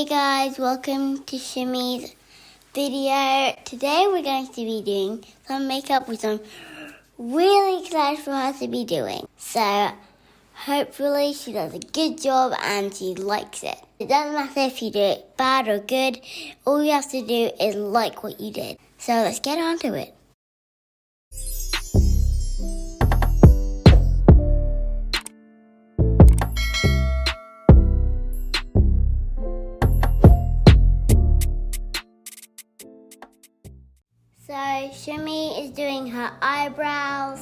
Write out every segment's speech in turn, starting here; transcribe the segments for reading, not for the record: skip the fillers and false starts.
Hey guys, welcome to Shimmy's video. Today we're going to be doing some makeup which I'm really excited for her to be doing. So hopefully she does a good job and she likes it. It doesn't matter if you do it bad or good, all you have to do is like what you did. So let's get on to it. So Shimmy is doing her eyebrows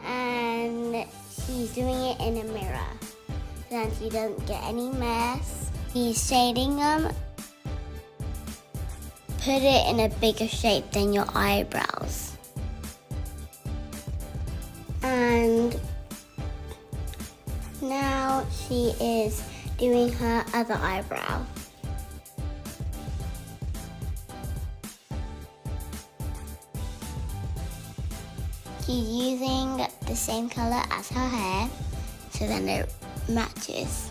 and she's doing it in a mirror so that she doesn't get any mess. She's shading them. Put it in a bigger shape than your eyebrows. And now she is doing her other eyebrow. She's using the same color as her hair, so then it matches,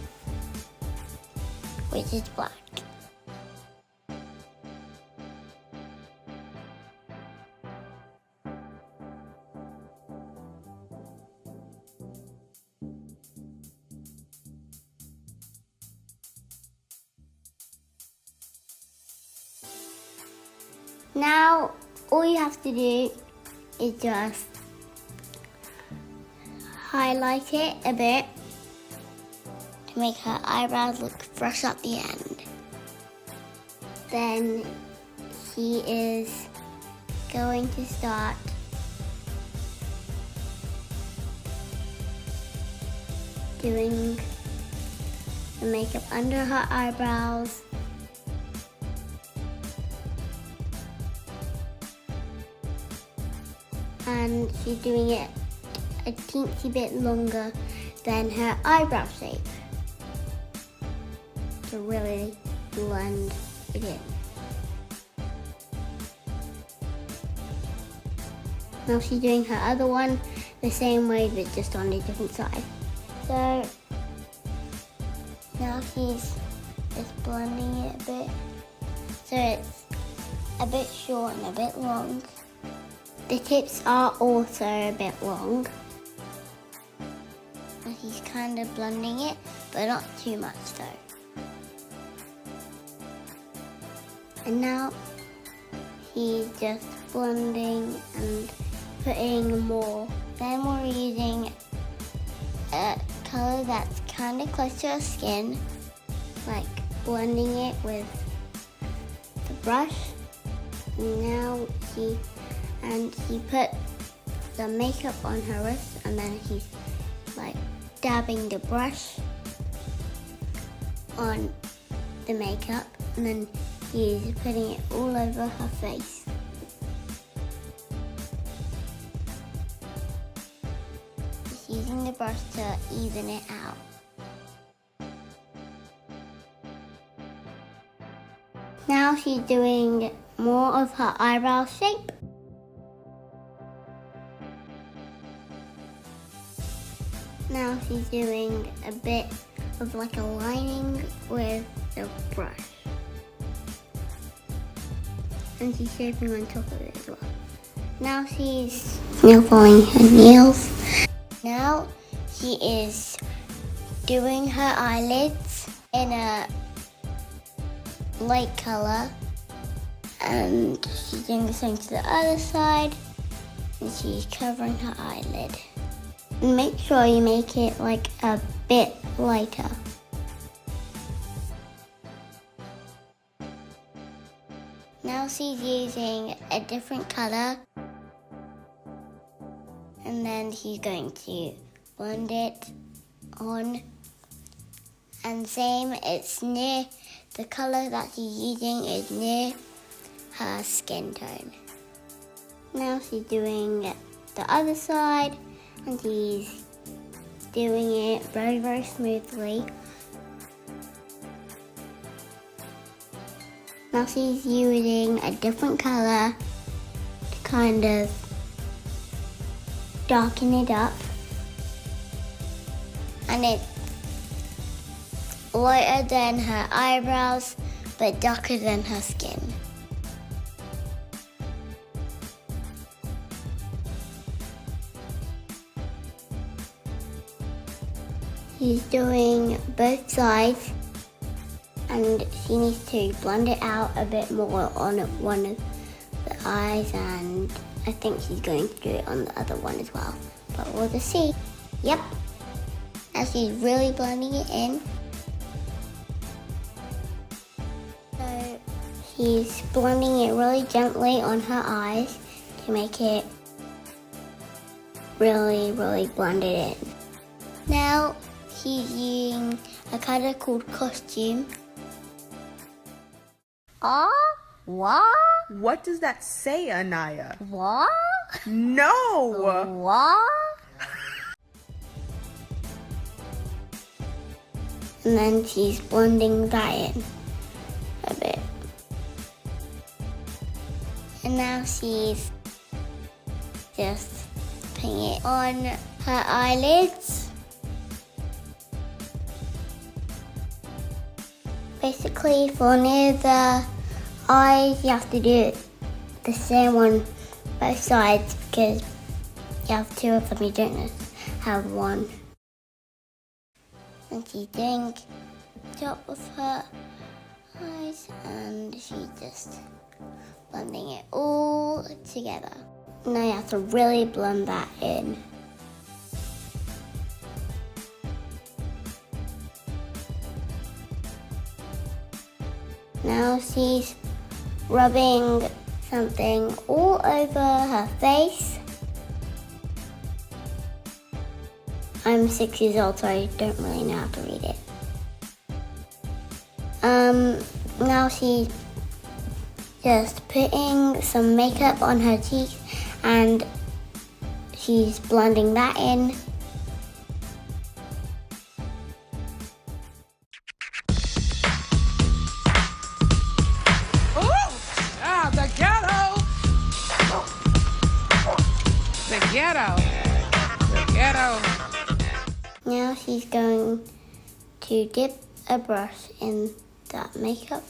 which is black. Now, all you have to do is just highlight it a bit to make her eyebrows look fresh at the end. Then she is going to start doing the makeup under her eyebrows. And she's doing it a teensy bit longer than her eyebrow shape to really blend it in. Now she's doing her other one the same way but just on a different side. So now she's just blending it a bit so it's a bit short and a bit long. The tips are also a bit long. He's kind of blending it, but not too much though. And now he's just blending and putting more. Then we're using a color that's kind of close to her skin, like blending it with the brush. And now she put the makeup on her wrist, and then he's like dabbing the brush on the makeup, and then he's putting it all over her face. Just using the brush to even it out. Now she's doing more of her eyebrow shape. Now she's doing a bit of like a lining with the brush. And she's shaping on top of it as well. Now she's nail filing her nails. Now she is doing her eyelids in a light color. And she's doing the same to the other side. And she's covering her eyelid. Make sure you make it like a bit lighter. Now she's using a different color, and then she's going to blend it on. And same, it's near, the color that she's using is near her skin tone. Now she's doing the other side. And she's doing it very, very smoothly. Now she's using a different color to kind of darken it up. And it's lighter than her eyebrows, but darker than her skin. She's doing both sides, and she needs to blend it out a bit more on one of the eyes, and I think she's going to do it on the other one as well, but we'll just see. Yep, now she's really blending it in. So she's blending it really gently on her eyes to make it really blended in. Now she's using a color called costume. What? What does that say, Anaya? What? No! What? And then she's blending that in a bit. And now she's just putting it on her eyelids. Basically, for near the eyes, you have to do it the same on both sides because you have two of them, you don't just have one. And she's doing the top of her eyes and she's just blending it all together. Now you have to really blend that in. Now she's rubbing something all over her face. I'm 6 years old, so I don't really know how to read it. Now she's just putting some makeup on her cheeks and she's blending that in. The ghetto. Now she's going to dip a brush in that makeup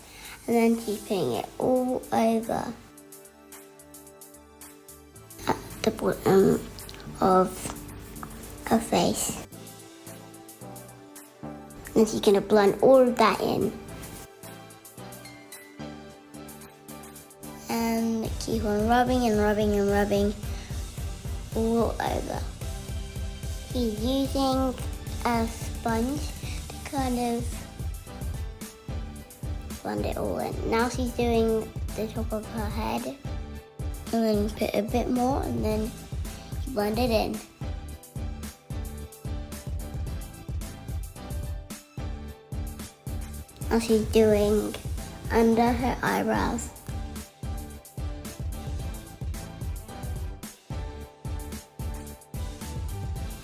and then she's putting it all over at the bottom of her face. And she's going to blend all of that in. And keep on rubbing and rubbing and rubbing all over. She's using a sponge to kind of blend it all in. Now she's doing the top of her head and then put a bit more and then blend it in. Now she's doing under her eyebrows.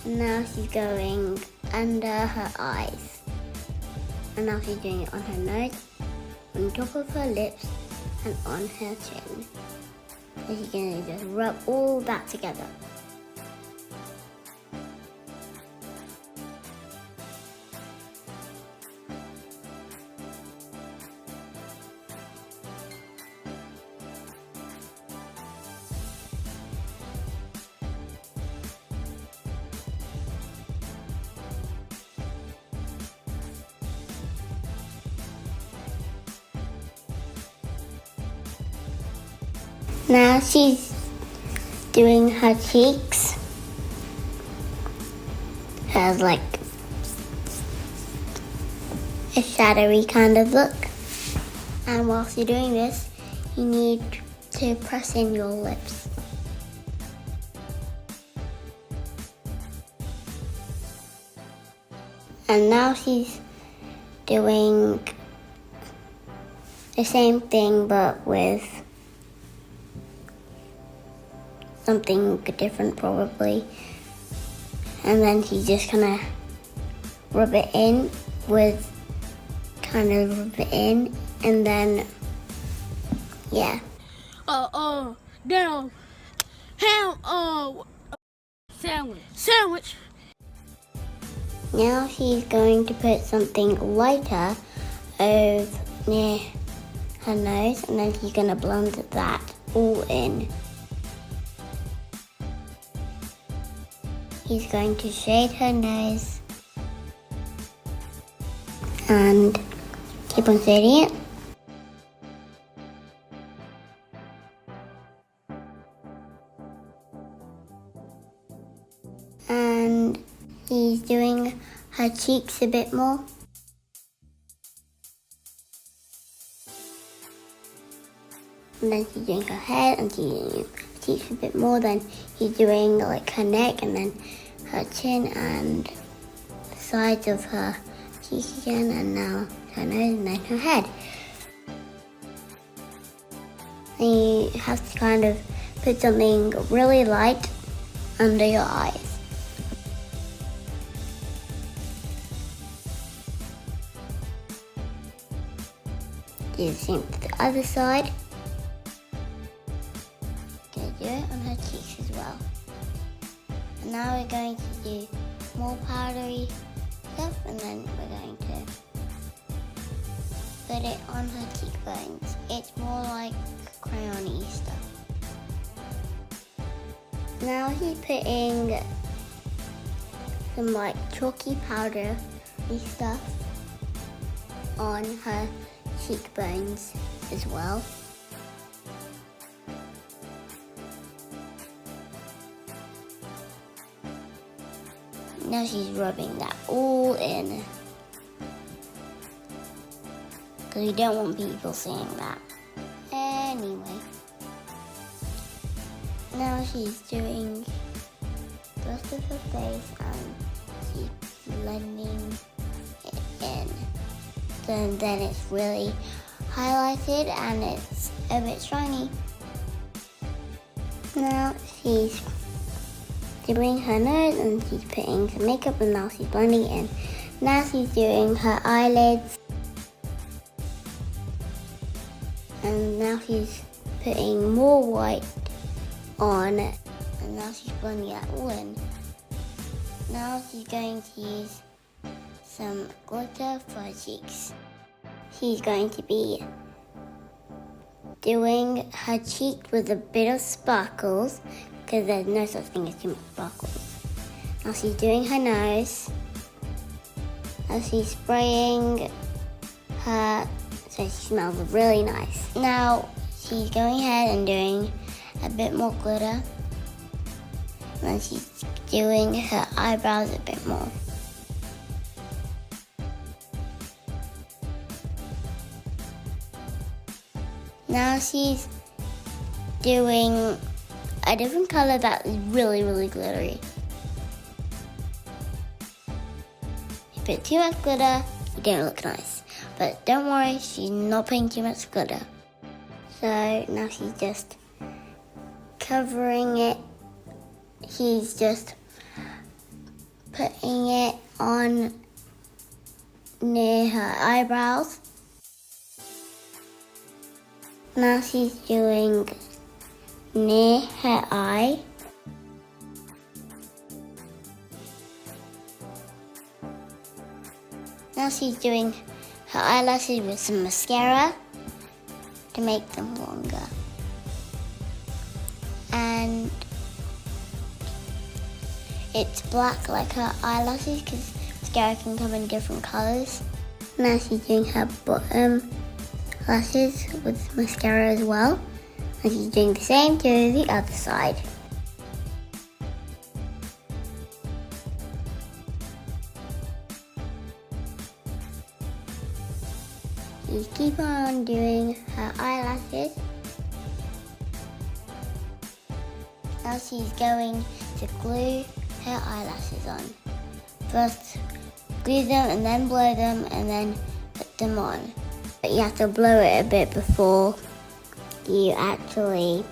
And now she's going under her eyes. And now she's doing it on her nose, on top of her lips, and on her chin. And she's going to just rub all that together. Now she's doing her cheeks. Has like a shadowy kind of look. And whilst you're doing this, you need to press in your lips. And now she's doing the same thing but with something different probably. And then she's just gonna rub it in and then yeah. Down ham sandwich. Now she's going to put something lighter over near her nose, and then she's going to blend that all in. He's going to shade her nose and keep on shading it. And he's doing her cheeks a bit more. And then she's doing her head, and she's doing her cheeks a bit more. Then he's doing like her neck, and then her chin, and the sides of her cheeks again, and now her nose, and then her head. And you have to kind of put something really light under your eyes. Do the same to the other side. Gonna do it on her cheeks as well. And now we're going to do more powdery stuff, and then we're going to put it on her cheekbones. It's more like crayon-y stuff. Now he's putting some like chalky powdery stuff on her cheekbones as well. Now she's rubbing that all in, because we don't want people seeing that. Anyway, now she's doing the rest of her face, and she's blending it in. And then it's really highlighted and it's a bit shiny. Now she's doing her nose, and she's putting some makeup, and now she's blending it in. Now she's doing her eyelids, and now she's putting more white on, and now she's blending that all in. Now she's going to use some glitter for her cheeks. She's going to be doing her cheek with a bit of sparkles, because there's no such thing as too much sparkles. Now she's doing her nose. Now she's spraying her so she smells really nice. Now she's going ahead and doing a bit more glitter. And then she's doing her eyebrows a bit more. Now she's doing a different color that is really, really glittery. If you put too much glitter, you don't look nice. But don't worry, she's not putting too much glitter. So now she's just covering it. She's just putting it on near her eyebrows. Now she's doing near her eye. Now she's doing her eyelashes with some mascara to make them longer. And it's black like her eyelashes, because mascara can come in different colors. Now she's doing her bottom lashes with mascara as well, and she's doing the same to the other side. She's keep on doing her eyelashes. Now she's going to glue her eyelashes on. First glue them, and then blow them, and then put them on. But you have to blow it a bit before you actually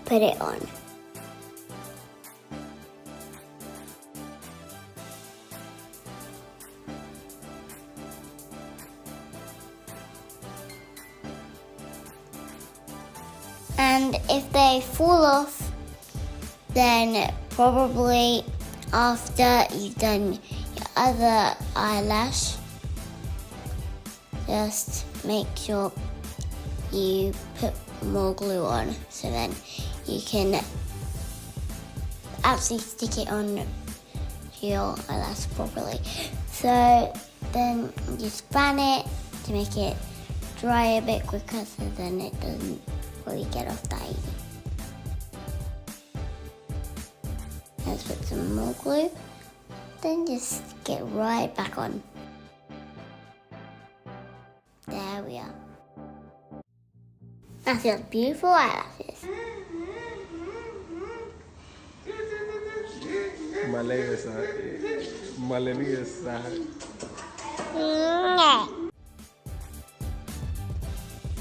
put it on. And if they fall off, then probably after you've done your other eyelash, just make sure you put more glue on so then you can actually stick it on your eyelash properly. So then you just fan it to make it dry a bit quicker so then it doesn't really get off that easy. Let's put some more glue, then just get right back on. There we are. That's just beautiful eyelashes.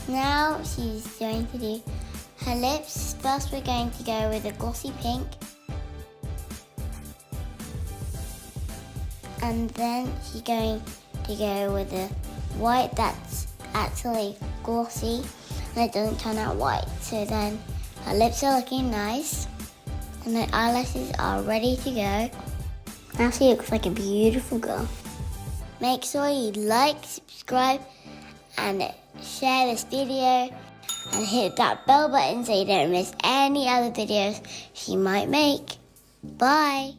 Now she's going to do her lips. First we're going to go with a glossy pink. And then she's going to go with a white that's actually glossy and it doesn't turn out white. So then her lips are looking nice and her eyelashes are ready to go. Now she looks like a beautiful girl. Make sure you like, subscribe and share this video and hit that bell button so you don't miss any other videos she might make. Bye!